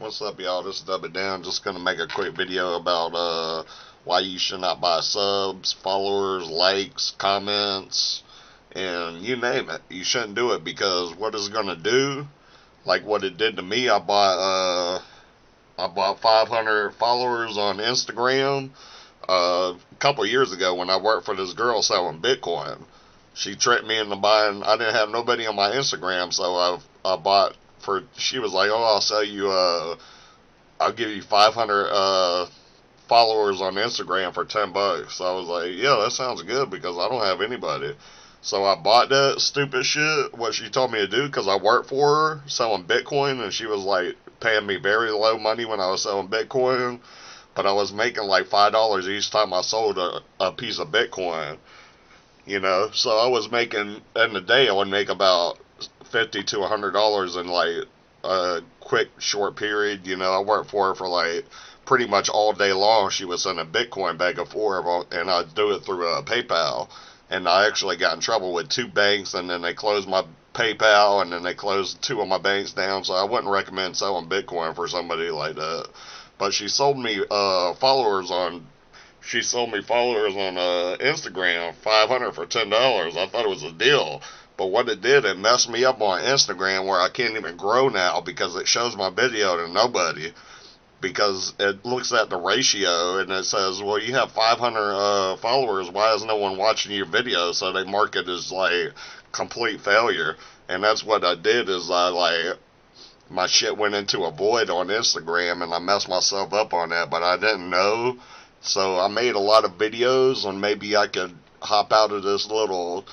What's up, y'all? This is Dub It Down. Just gonna make a quick video about why you should not buy subs, followers, likes, comments, and you name it. You shouldn't do it because what it's gonna do, like what it did to me. I bought 500 followers on Instagram a couple years ago when I worked for this girl selling Bitcoin. She tricked me into buying. I didn't have nobody on my Instagram, so I bought for. She was like, "Oh, I'll sell you. I'll give you 500 followers on Instagram for $10." So I was like, "Yeah, that sounds good because I don't have anybody." So I bought that stupid shit. What she told me to do because I worked for her selling Bitcoin, and she was like paying me very low money when I was selling Bitcoin, but I was making like $5 each time I sold a piece of Bitcoin. So I was making in the day I would make about $50 to $100 in like a quick short period. I worked for her for like pretty much all day long. She was sending Bitcoin back and forth, and I'd do it through PayPal. And I actually got in trouble with two banks, and then they closed my PayPal, and then they closed two of my banks down. So I wouldn't recommend selling Bitcoin for somebody like that. But she sold me followers on Instagram, 500 for $10. I thought it was a deal. But what it did, it messed me up on Instagram where I can't even grow now because it shows my video to nobody. Because it looks at the ratio and it says, well, you have 500 followers. Why is no one watching your video? So they mark it as like complete failure. And that's what I did is my shit went into a void on Instagram and I messed myself up on that, but I didn't know. So I made a lot of videos on maybe I could hop out of this little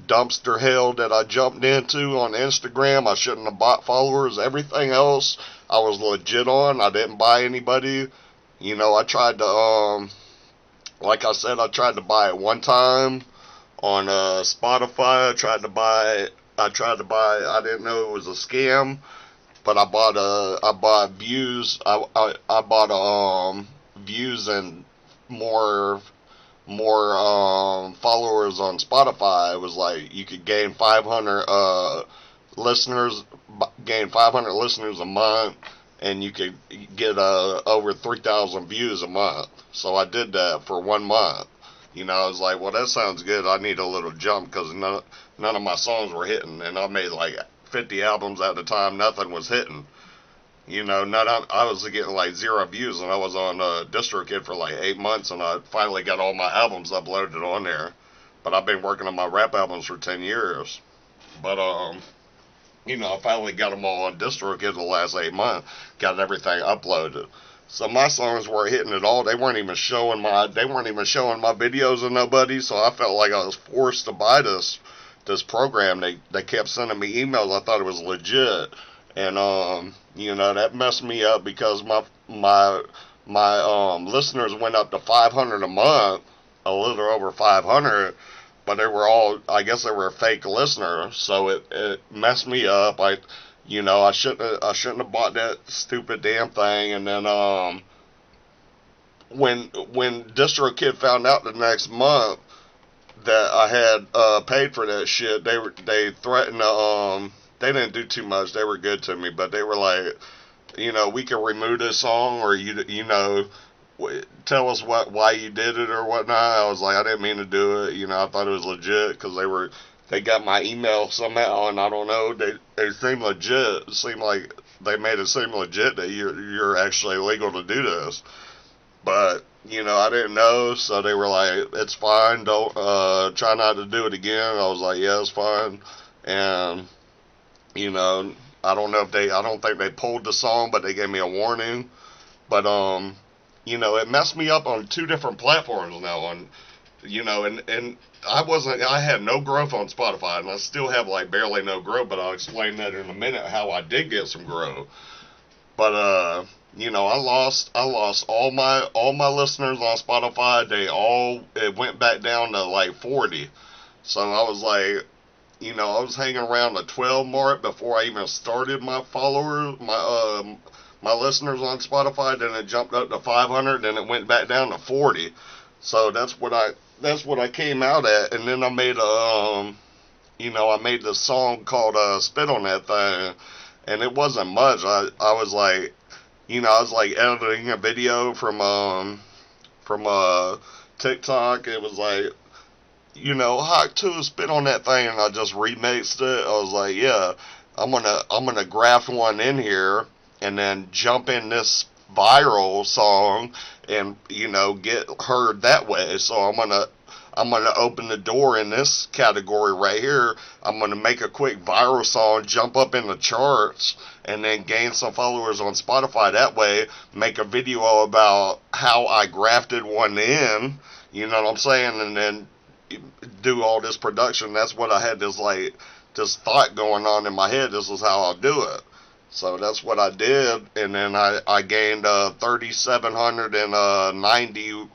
dumpster hell that I jumped into on Instagram. I shouldn't have bought followers. Everything else I was legit on. I didn't buy anybody. I tried to like I said, I tried to buy it one time on Spotify. I didn't know it was a scam, but I bought views. I bought views and more followers on Spotify. It was like you could gain 500 listeners, gain 500 listeners a month, and you could get over 3,000 views a month. So I did that for 1 month. I was like, well, that sounds good. I need a little jump because none of my songs were hitting, and I made like 50 albums at the time. Nothing was hitting. I was getting like zero views, and I was on DistroKid for like 8 months, and I finally got all my albums uploaded on there. But I've been working on my rap albums for 10 years. But I finally got them all on DistroKid the last 8 months, got everything uploaded. So my songs weren't hitting at all. They weren't even showing my videos to nobody. So I felt like I was forced to buy this program. They kept sending me emails. I thought it was legit. And that messed me up because my listeners went up to 500 a month, a little over 500, but I guess they were fake listeners, so it messed me up. I shouldn't have bought that stupid damn thing. And then when DistroKid found out the next month that I had paid for that shit, they threatened to they didn't do too much. They were good to me, but they were like, we can remove this song, or tell us why you did it or whatnot. I was like, I didn't mean to do it. I thought it was legit because they got my email somehow, and I don't know. They seemed legit. It seemed like they made it seem legit that you're actually legal to do this. But I didn't know, so they were like, it's fine. Don't try not to do it again. I was like, yeah, it's fine. And I don't think they pulled the song, but they gave me a warning. But it messed me up on two different platforms now. And I had no growth on Spotify, and I still have like barely no growth. But I'll explain that in a minute how I did get some growth. But I lost all my listeners on Spotify. It went back down to like 40. So I was like, I was hanging around the 12 mark before I even started my followers, my listeners on Spotify. Then it jumped up to 500. Then it went back down to 40. So that's what I came out at. And then I made this song called "Spit on That Thing," and it wasn't much. I was like, I was like editing a video from TikTok. It was like, hot to spit on that thing, and I just remixed it. I was like, yeah, I'm gonna graft one in here, and then jump in this viral song, and get heard that way. So I'm gonna open the door in this category right here. I'm gonna make a quick viral song, jump up in the charts, and then gain some followers on Spotify that way. Make a video about how I grafted one in. You know what I'm saying? And then do all this production. That's what I had this thought going on in my head. This is how I'll do it. So that's what I did, and then I gained 3,790,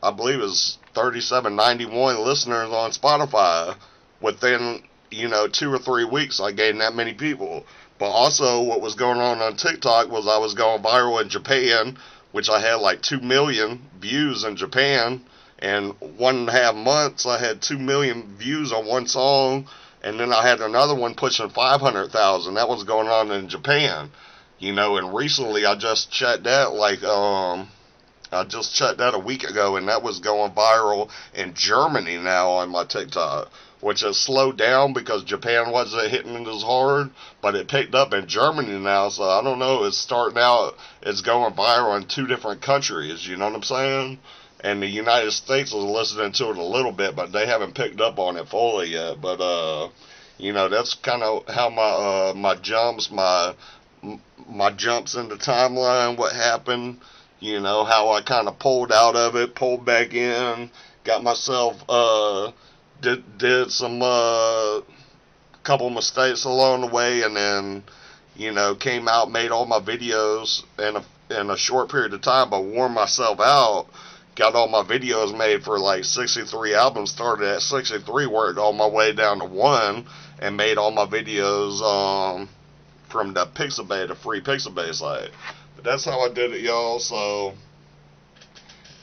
I believe it's 3,791 listeners on Spotify within 2 or 3 weeks. I gained that many people. But also, what was going on TikTok was I was going viral in Japan, which I had like 2 million views in Japan. And 1.5 months, I had 2 million views on one song, and then I had another one pushing 500,000. That was going on in Japan, And recently, I just checked that a week ago, and that was going viral in Germany now on my TikTok, which has slowed down because Japan wasn't hitting it as hard, but it picked up in Germany now. So I don't know. It's going viral in 2 different countries. You know what I'm saying? And the United States is listening to it a little bit, but they haven't picked up on it fully yet. But that's kind of how my jumps in the timeline, what happened. How I kind of pulled out of it, pulled back in, got myself did some couple mistakes along the way, and then came out, made all my videos in a short period of time, but wore myself out. Got all my videos made for like 63 albums, started at 63, worked all my way down to 1, and made all my videos from the Pixabay, the free Pixabay site. But that's how I did it, y'all. So,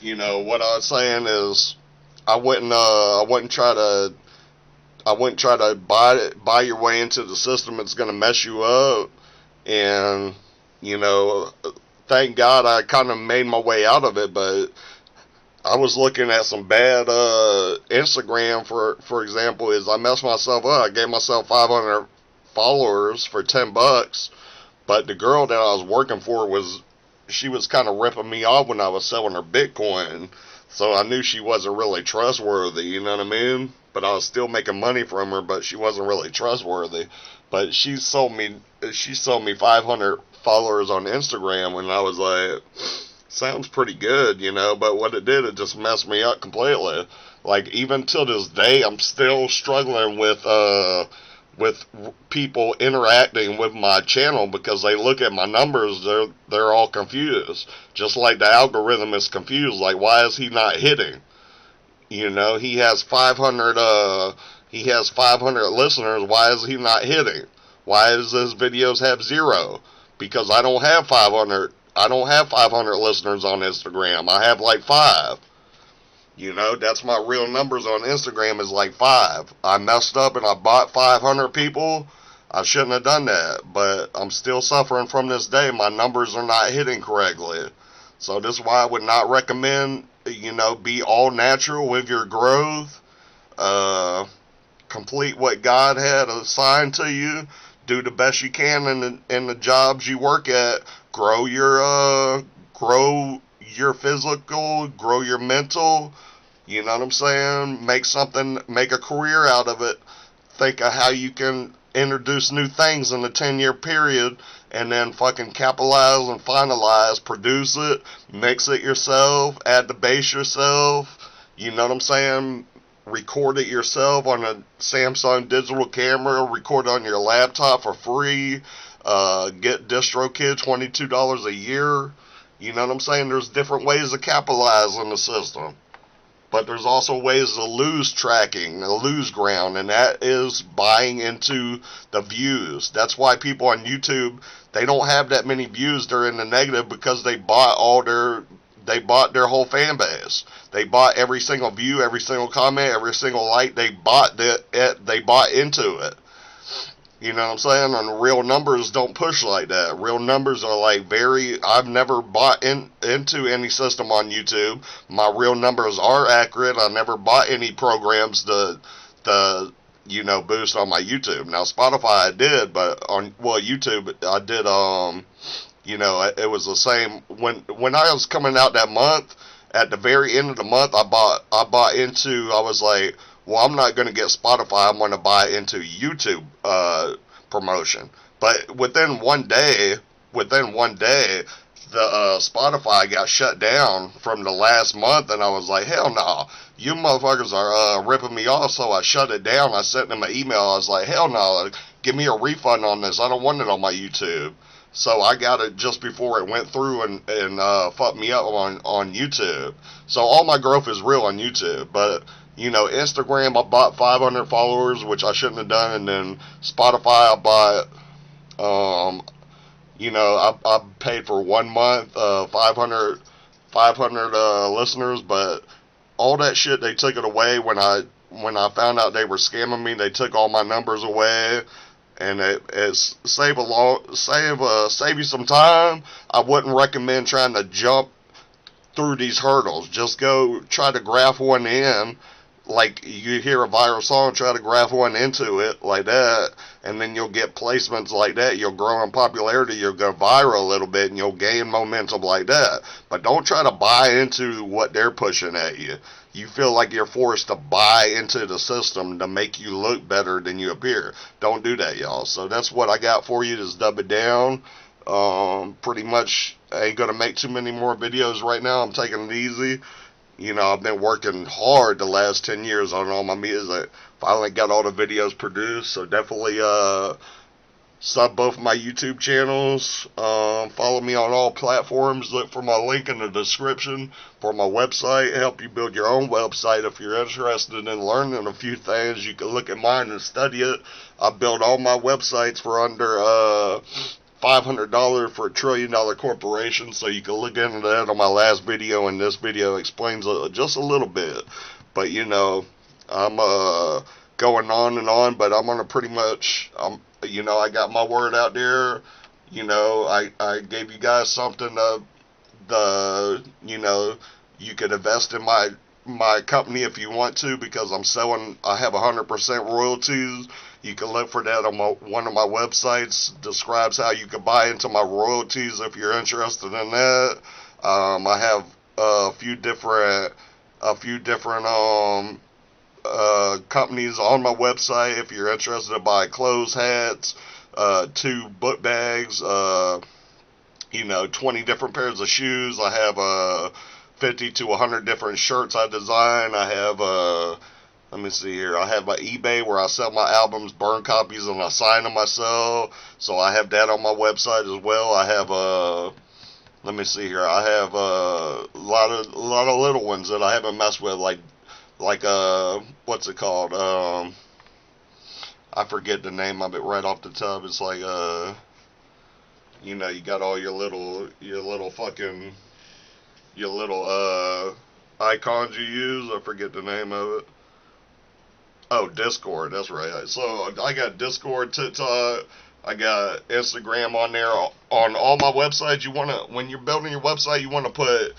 what I was saying is, I wouldn't try to buy your way into the system. It's gonna mess you up, and thank God I kind of made my way out of it, but I was looking at some bad Instagram, for example, is I messed myself up. I gave myself 500 followers for $10, but the girl that I was working for was kind of ripping me off when I was selling her Bitcoin, so I knew she wasn't really trustworthy, you know what I mean? But I was still making money from her, but she wasn't really trustworthy. But she sold me 500 followers on Instagram, and I was like, sounds pretty good, but what it did, it just messed me up completely. Like, even till this day, I'm still struggling with people interacting with my channel because they look at my numbers, they're all confused. Just like the algorithm is confused, like, why is he not hitting? He has 500 listeners, why is he not hitting? Why does his videos have 0? Because I don't have 500 listeners on Instagram. I have like 5. That's my real numbers on Instagram is like 5. I messed up and I bought 500 people. I shouldn't have done that, but I'm still suffering from this day. My numbers are not hitting correctly. So this is why I would not recommend, be all natural with your growth. Complete what God had assigned to you. Do the best you can in the jobs you work at. Grow your physical, grow your mental. You know what I'm saying? Make a career out of it. Think of how you can introduce new things in a 10-year period, and then fucking capitalize and finalize, produce it, mix it yourself, add the bass yourself. You know what I'm saying? Record it yourself on a Samsung digital camera, record it on your laptop for free. Get DistroKid, $22 a year. You know what I'm saying? There's different ways to capitalize on the system. But there's also ways to lose ground, and that is buying into the views. That's why people on YouTube, they don't have that many views. They're in the negative because they bought their whole fan base. They bought every single view, every single comment, every single like. They bought into it. You know what I'm saying? And real numbers don't push like that. Real numbers are like I've never bought into any system on YouTube. My real numbers are accurate. I never bought any programs to boost on my YouTube. Now Spotify I did, but on YouTube I did. It was the same when I was coming out that month. At the very end of the month, I bought into. I was like, well, I'm not going to get Spotify. I'm going to buy into YouTube promotion. But within one day, the Spotify got shut down from the last month, and I was like, hell no, you motherfuckers are ripping me off. So I shut it down. I sent them an email. I was like, hell no, give me a refund on this. I don't want it on my YouTube. So I got it just before it went through and fucked me up on YouTube. So all my growth is real on YouTube. But, Instagram, I bought 500 followers, which I shouldn't have done. And then Spotify, I bought, I paid for 1 month, 500 listeners. But all that shit, they took it away when I found out they were scamming me. They took all my numbers away. And it save you some time. I wouldn't recommend trying to jump through these hurdles. Just go try to graft one in, like you hear a viral song, try to graft one into it like that, and then you'll get placements like that. You'll grow in popularity. You'll go viral a little bit, and you'll gain momentum like that. But don't try to buy into what they're pushing at you. You feel like you're forced to buy into the system to make you look better than you appear. Don't do that, y'all. So that's what I got for you. Just dub it down. Pretty much, I ain't gonna make too many more videos right now. I'm taking it easy. I've been working hard the last 10 years on all my music. Finally got all the videos produced. So definitely, sub both my YouTube channels. Follow me on all platforms. Look for my link in the description for my website. Help you build your own website. If you're interested in learning a few things, you can look at mine and study it. I build all my websites for under $500 for $1 trillion corporation. So you can look into that on my last video, and this video explains just a little bit. But I'm going on and on, but I'm gonna pretty much I got my word out there. I gave you guys something you could invest in my company if you want to, because I have 100% royalties. You can look for that on one of my websites. Describes how you can buy into my royalties if you're interested in that. I have a few different companies on my website if you're interested to buy clothes, hats, 2 book bags, 20 different pairs of shoes. I have 50 to 100 different shirts I design. I have let me see here. I have my eBay where I sell my albums, burn copies, and I sign them myself. So I have that on my website as well. I have let me see here. I have a lot of little ones that I haven't messed with, like what's it called? I forget the name of it right off the top. It's like you got all your little icons you use. I forget the name of it. Oh, Discord. That's right. So I got Discord, TikTok. I got Instagram on there. On all my websites, when you're building your website, you want to put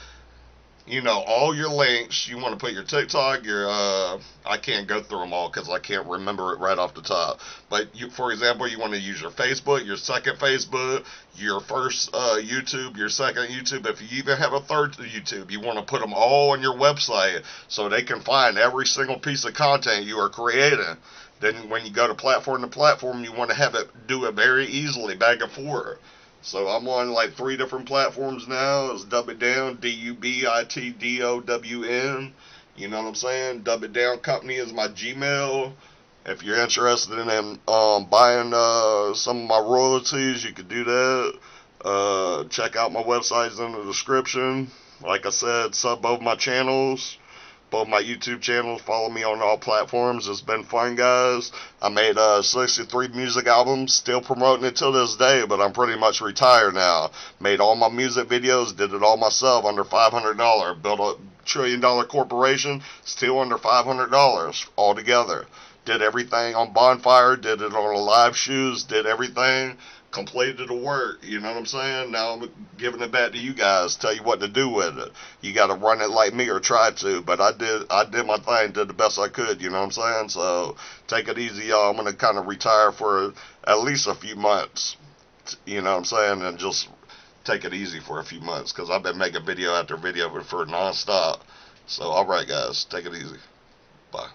all your links. You want to put your TikTok, I can't go through them all because I can't remember it right off the top. But for example, you want to use your Facebook, your second Facebook, your first YouTube, your second YouTube. If you even have a third YouTube, you want to put them all on your website so they can find every single piece of content you are creating. Then when you go to platform, you want to have it do it very easily back and forth. So I'm on like 3 different platforms now. It's Dub It Down, DUBITDOWN. You know what I'm saying? Dub It Down Company is my Gmail. If you're interested in buying some of my royalties, you could do that. Check out my websites in the description. Like I said, sub both my channels. Both my YouTube channels. Follow me on all platforms. It's been fun, guys. I made 63 music albums. Still promoting it till this day, but I'm pretty much retired now. Made all my music videos. Did it all myself under $500. Built a $1 trillion corporation. Still under $500 altogether. did everything on Bonfire, did it on a live shoes, did everything, completed the work. You know what I'm saying? Now I'm giving it back to you guys, tell you what to do with it. You got to run it like me or try to, but I did my thing, did the best I could. You know what I'm saying? So take it easy, y'all. I'm gonna kind of retire for at least a few months. You know what I'm saying? And just take it easy for a few months because I've been making video after video for nonstop. So, alright, guys, take it easy. Bye.